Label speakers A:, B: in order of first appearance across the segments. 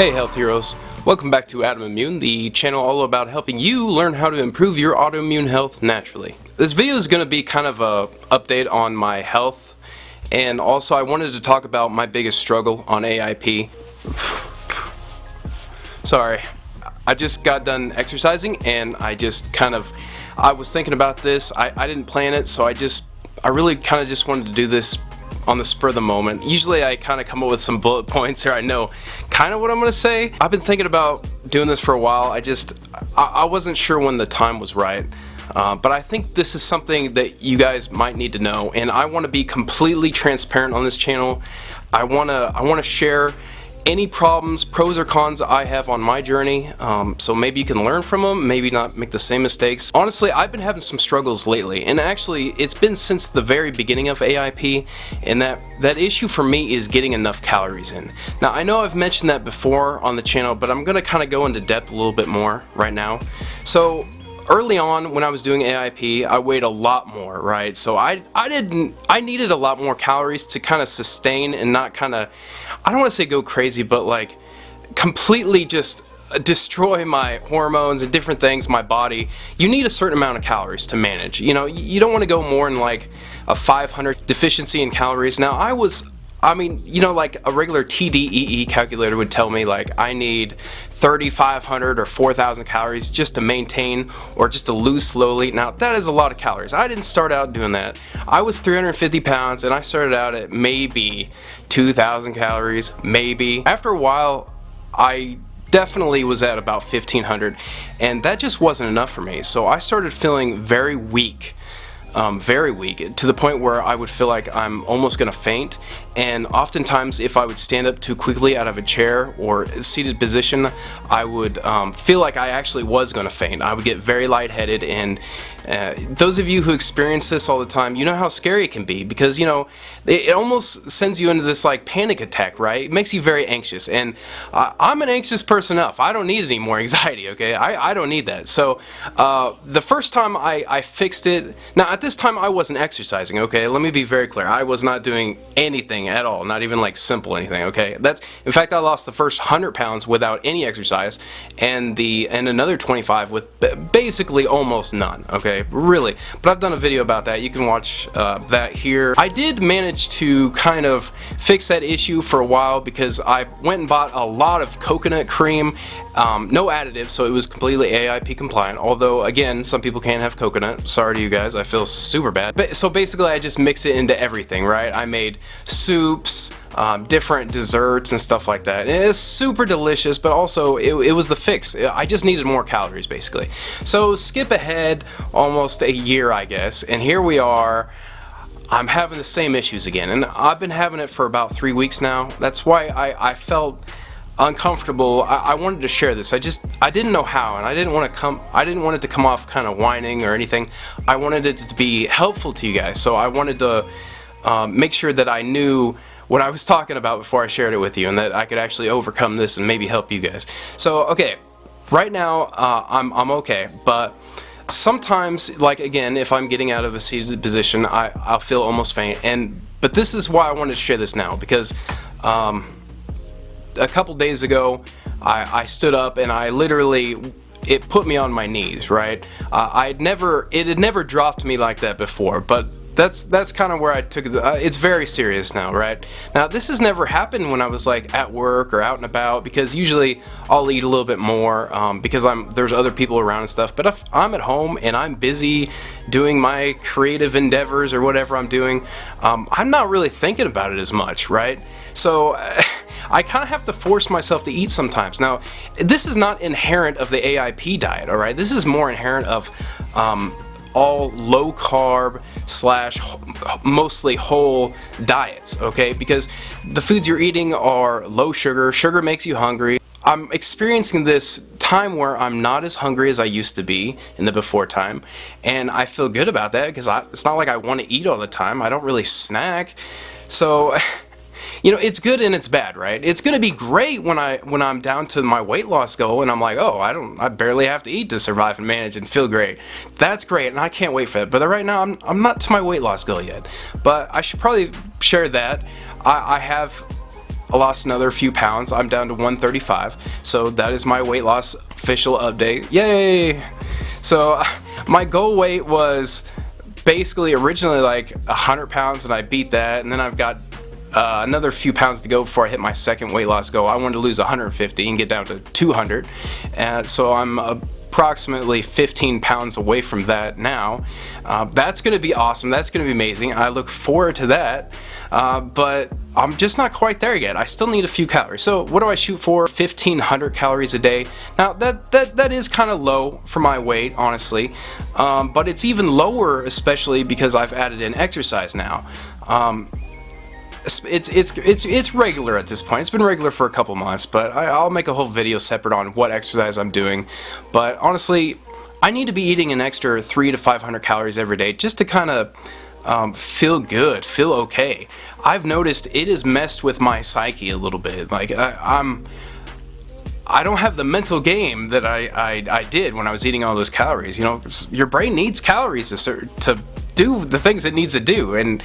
A: Hey Health Heroes, welcome back to Autoimmune, the channel all about helping you learn how to improve your autoimmune health naturally. This video is going to be kind of a update on my health, and also I wanted to talk about my biggest struggle on AIP. Sorry, I just got done exercising and I was thinking about this. I didn't plan it, so I really kind of just wanted to do this on the spur of the moment. Usually I kind of come up with some bullet points here. I know kind of what I'm going to say. I've been thinking about doing this for a while. I wasn't sure when the time was right. But I think this is something that you guys might need to know, and I want to be completely transparent on this channel. I want to share any problems, pros or cons I have on my journey, so maybe you can learn from them, maybe not make the same mistakes. Honestly, I've been having some struggles lately, and actually it's been since the very beginning of AIP, and that issue for me is getting enough calories in. Now I know I've mentioned that before on the channel, but I'm going to kind of go into depth a little bit more right now. So early on when I was doing AIP, I weighed a lot more, right? So I needed a lot more calories to kind of sustain and not kind of, I don't want to say go crazy, but like completely just destroy my hormones and different things, my body. You need a certain amount of calories to manage. You know, you don't want to go more than like a 500 deficiency in calories. Now like a regular TDEE calculator would tell me like I need 3,500 or 4,000 calories just to maintain or just to lose slowly. Now that is a lot of calories. I didn't start out doing that. I was 350 pounds and I started out at maybe 2,000 calories, maybe. After a while, I definitely was at about 1,500, and that just wasn't enough for me. So I started feeling very weak to the point where I would feel like I'm almost gonna faint, and oftentimes if I would stand up too quickly out of a chair or seated position, I would feel like I actually was gonna faint. I would get very lightheaded, and those of you who experience this all the time, you know how scary it can be, because you know it almost sends you into this like panic attack, right? It makes you very anxious, and I'm an anxious person enough. I don't need any more anxiety, okay? I don't need that. So the first time I fixed it, now at this time I wasn't exercising, okay? Let me be very clear. I was not doing anything at all, not even like simple anything, okay? In fact, I lost the first 100 pounds without any exercise, and another 25 with basically almost none, okay? Really. But I've done a video about that. You can watch that here. I did manage to kind of fix that issue for a while because I went and bought a lot of coconut cream, no additives, so it was completely AIP compliant. Although again, some people can't have coconut. Sorry to you guys, I feel super bad. But so basically I just mix it into everything, right? I made soups, different desserts and stuff like that. And it's super delicious, but also it was the fix. I just needed more calories basically. So skip ahead almost a year, I guess, and here we are. I'm having the same issues again, and I've been having it for about 3 weeks now. That's why I felt uncomfortable. I wanted to share this. I didn't know how, and I didn't want it to come off kind of whining or anything. I wanted it to be helpful to you guys, so I wanted to make sure that I knew what I was talking about before I shared it with you, and that I could actually overcome this and maybe help you guys. So okay, right now I'm okay, but sometimes, like again, if I'm getting out of a seated position, I'll feel almost faint. But this is why I wanted to share this now, because a couple days ago I stood up and it put me on my knees, right? It had never dropped me like that before, but that's kind of where I took it. It's very serious now, right? Now this has never happened when I was like at work or out and about, because usually I'll eat a little bit more because there's other people around and stuff. But if I'm at home and I'm busy doing my creative endeavors or whatever I'm doing, I'm not really thinking about it as much, right? So I kind of have to force myself to eat sometimes. Now this is not inherent of the AIP diet, all right? This is more inherent of all low carb / mostly whole diets, okay? Because the foods you're eating are low sugar. Sugar makes you hungry. I'm experiencing this time where I'm not as hungry as I used to be in the before time, and I feel good about that because it's not like I want to eat all the time. I don't really snack. So you know, it's good and it's bad, right? It's gonna be great when I'm down to my weight loss goal and I'm like, oh, I barely have to eat to survive and manage and feel great. That's great, and I can't wait for it. But right now, I'm not to my weight loss goal yet. But I should probably share that. I have lost another few pounds. I'm down to 135. So that is my weight loss official update. Yay! So my goal weight was basically originally like 100 pounds, and I beat that, and then I've got another few pounds to go before I hit my second weight loss goal. I wanted to lose 150 and get down to 200, and so I'm approximately 15 pounds away from that now. That's going to be awesome. That's going to be amazing. I look forward to that. But I'm just not quite there yet. I still need a few calories. So what do I shoot for? 1,500 calories a day. Now that is kind of low for my weight, honestly. But it's even lower, especially because I've added in exercise now. It's regular at this point. It's been regular for a couple months, but I'll make a whole video separate on what exercise I'm doing. But honestly, I need to be eating an extra 300 to 500 calories every day just to kind of feel good, feel okay. I've noticed it has messed with my psyche a little bit. Like I don't have the mental game that I did when I was eating all those calories. You know, your brain needs calories to do the things it needs to do, and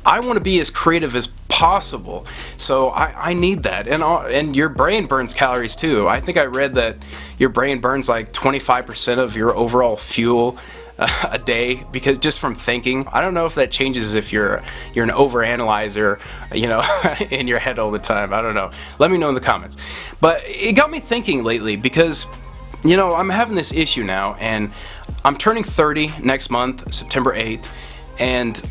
A: I want to be as creative as possible. So I need that, and your brain burns calories too. I think I read that your brain burns like 25% of your overall fuel a day, because just from thinking. I don't know if that changes if you're an overanalyzer, you know, in your head all the time. I don't know. Let me know in the comments. But it got me thinking lately, because, you know, I'm having this issue now, and I'm turning 30 next month, September 8th, and,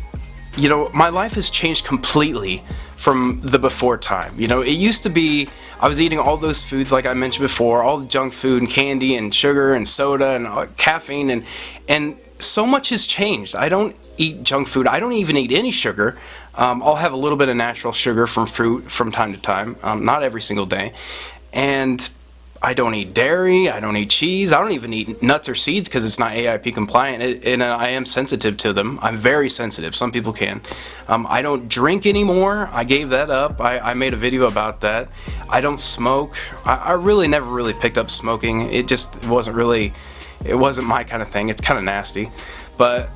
A: you know, my life has changed completely from the before time. You know, it used to be I was eating all those foods like I mentioned before, all the junk food and candy and sugar and soda and caffeine, and so much has changed. I don't eat junk food. I don't even eat any sugar. I'll have a little bit of natural sugar from fruit from time to time, not every single day. And I don't eat dairy, I don't eat cheese, I don't even eat nuts or seeds because it's not AIP compliant, and I am sensitive to them. I'm very sensitive, some people can. I don't drink anymore, I gave that up, I made a video about that. I don't smoke. I really never really picked up smoking. It wasn't my kind of thing. It's kind of nasty. But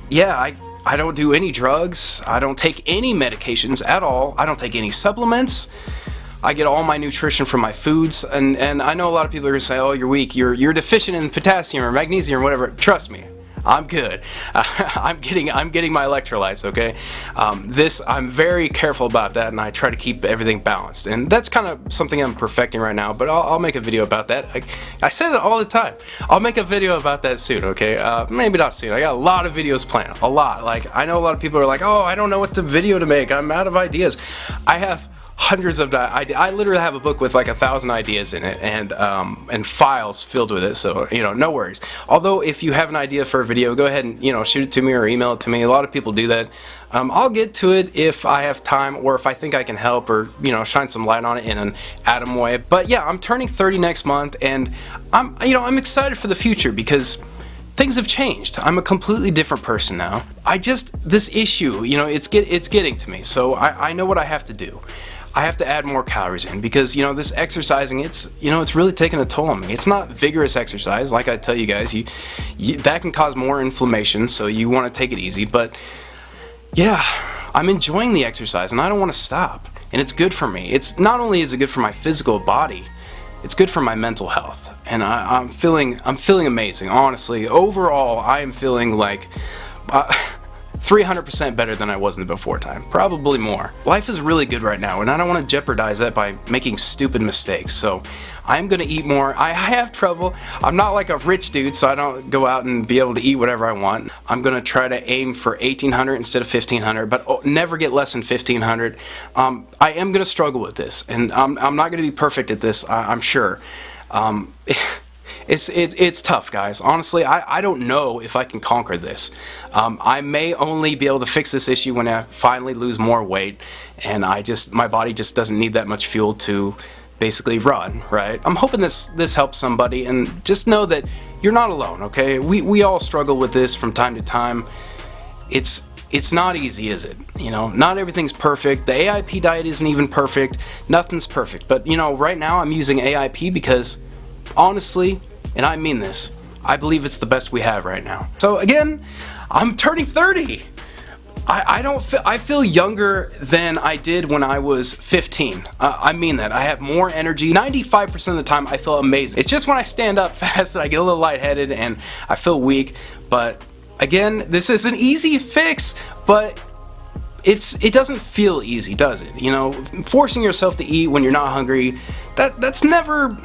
A: yeah, I don't do any drugs, I don't take any medications at all, I don't take any supplements. I get all my nutrition from my foods, and I know a lot of people are going to say, oh, you're weak, you're deficient in potassium or magnesium or whatever. Trust me, I'm good. I'm getting my electrolytes, okay? I'm very careful about that, and I try to keep everything balanced, and that's kind of something I'm perfecting right now, but I'll make a video about that. I say that all the time. I'll make a video about that soon, okay? Maybe not soon. I got a lot of videos planned, a lot. Like, I know a lot of people are like, oh, I don't know what video to make, I'm out of ideas. I have hundreds of ideas. I literally have a book with like 1,000 ideas in it, and files filled with it, so, you know, no worries. Although if you have an idea for a video, go ahead and, you know, shoot it to me or email it to me. A lot of people do that. I'll get to it if I have time, or if I think I can help, or, you know, shine some light on it in an Adam way. But yeah, I'm turning 30 next month, and I'm excited for the future because things have changed. I'm a completely different person now. This issue, you know, it's getting to me, so I know what I have to do. I have to add more calories in, because, you know, this exercising, it's really taking a toll on me. It's not vigorous exercise, like I tell you guys. That can cause more inflammation, so you want to take it easy. But yeah, I'm enjoying the exercise, and I don't want to stop. And it's good for me. It's not only is it good for my physical body, it's good for my mental health. And I'm feeling amazing, honestly. Overall, I am feeling like 300% better than I was in the before time, probably more. Life is really good right now, and I don't want to jeopardize that by making stupid mistakes. So I'm gonna eat more. I have trouble. I'm not like a rich dude, so I don't go out and be able to eat whatever I want. I'm gonna try to aim for 1,800 instead of 1,500, but never get less than 1,500. I am gonna struggle with this, and I'm not gonna be perfect at this, I'm sure. It's tough, guys. Honestly, I don't know if I can conquer this. I may only be able to fix this issue when I finally lose more weight, and my body just doesn't need that much fuel to basically run, right? I'm hoping this helps somebody, and just know that you're not alone, okay? We all struggle with this from time to time. It's not easy, is it? You know, not everything's perfect. The AIP diet isn't even perfect. Nothing's perfect. But, you know, right now I'm using AIP because, honestly, and I mean this, I believe it's the best we have right now. So again, I'm turning 30. I feel younger than I did when I was 15. I mean that. I have more energy. 95% of the time I feel amazing. It's just when I stand up fast that I get a little lightheaded and I feel weak. But again, this is an easy fix, but it doesn't feel easy, does it? You know, forcing yourself to eat when you're not hungry, that's never...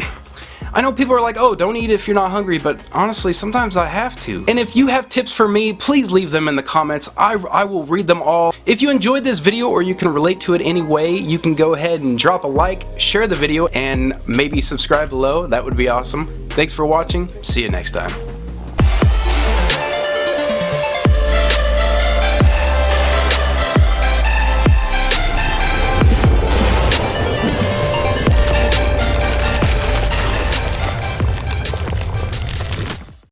A: I know people are like, oh, don't eat if you're not hungry, but honestly, sometimes I have to. And if you have tips for me, please leave them in the comments. I will read them all. If you enjoyed this video or you can relate to it any way, you can go ahead and drop a like, share the video, and maybe subscribe below. That would be awesome. Thanks for watching. See you next time.